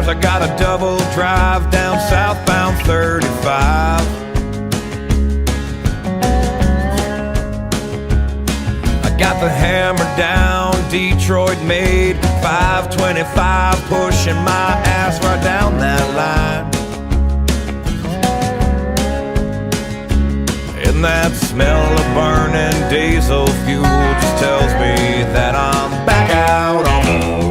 I got a double drive down southbound 35. I got the hammer down, Detroit made 525, pushing my ass right down that line. And that smell of burning diesel fuel just tells me that I'm back out on the road.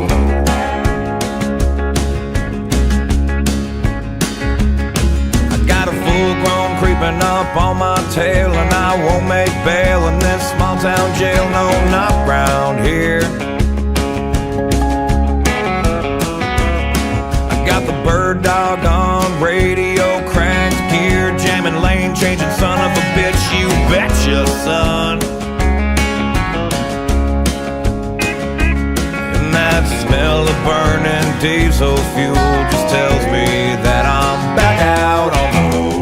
I got a full-grown creeping up on my tail, and I won't make bail in this small-town jail, no, not round here. I got the bird dog on radio, cracked gear, jamming lane, changing son of a bitch, you betcha, son. And that smell of burning diesel fuel just tells me that I'm back out on the road.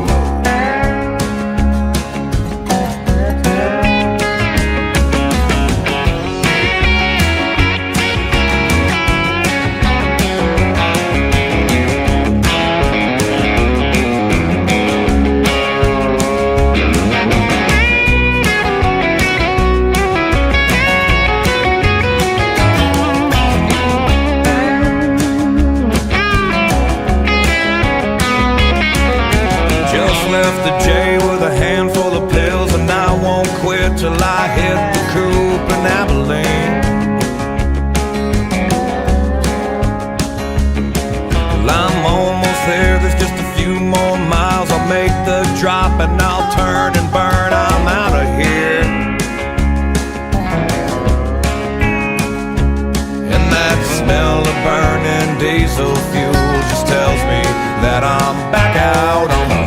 Left the J with a handful of pills, and I won't quit till I hit the coop in Abilene. Well, I'm almost there, there's just a few more miles. I'll make the drop and I'll turn and burn, I'm out of here. And that smell of burning diesel fuel just tells me that I'm back out on the road.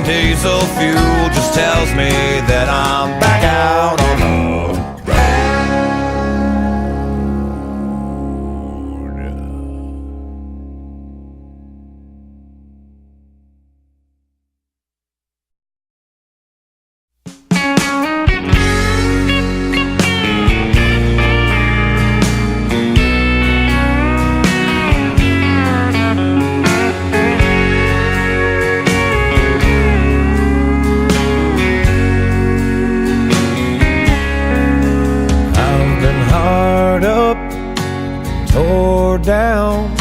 Diesel fuel just tells me that I'm back out on the road. Tore down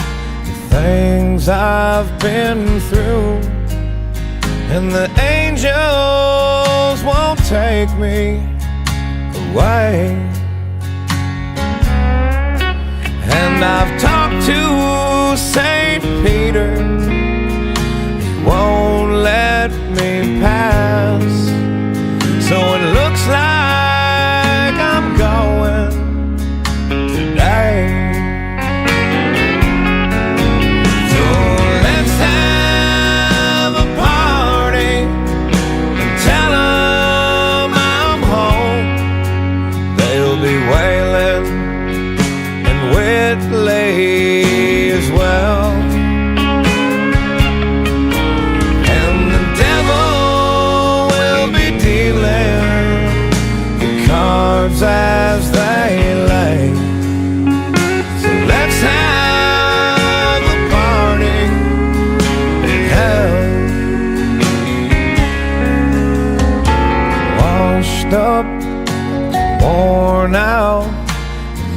the things I've been through, and the angels won't take me away. And I've talked to St. Peter, he won't let me pass. So it looks like I'm going today. As well, and the devil will be dealing the cards as they lay. So let's have a party in hell. Washed up, worn out,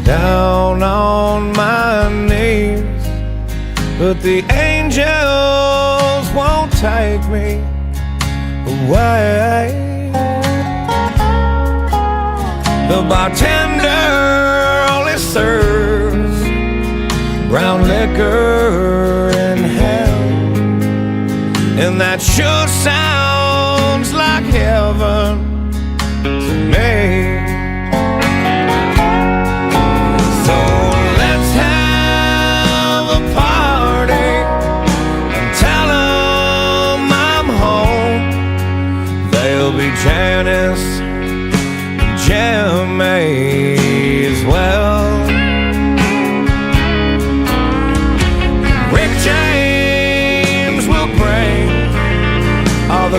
down on my knees, but the angels won't take me away. The bartender only serves brown liquor in hell, and that sure sounds like heaven to me. Janice and Jimmy as well. Rick James will bring all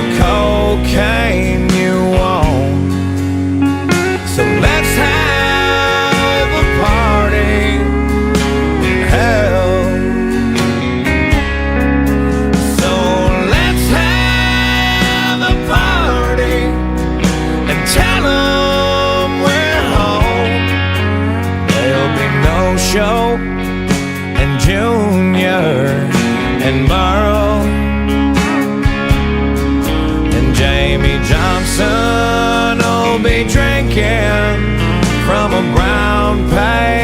Show and Junior and Burrow and Jamie Johnson will be drinking from a brown pail.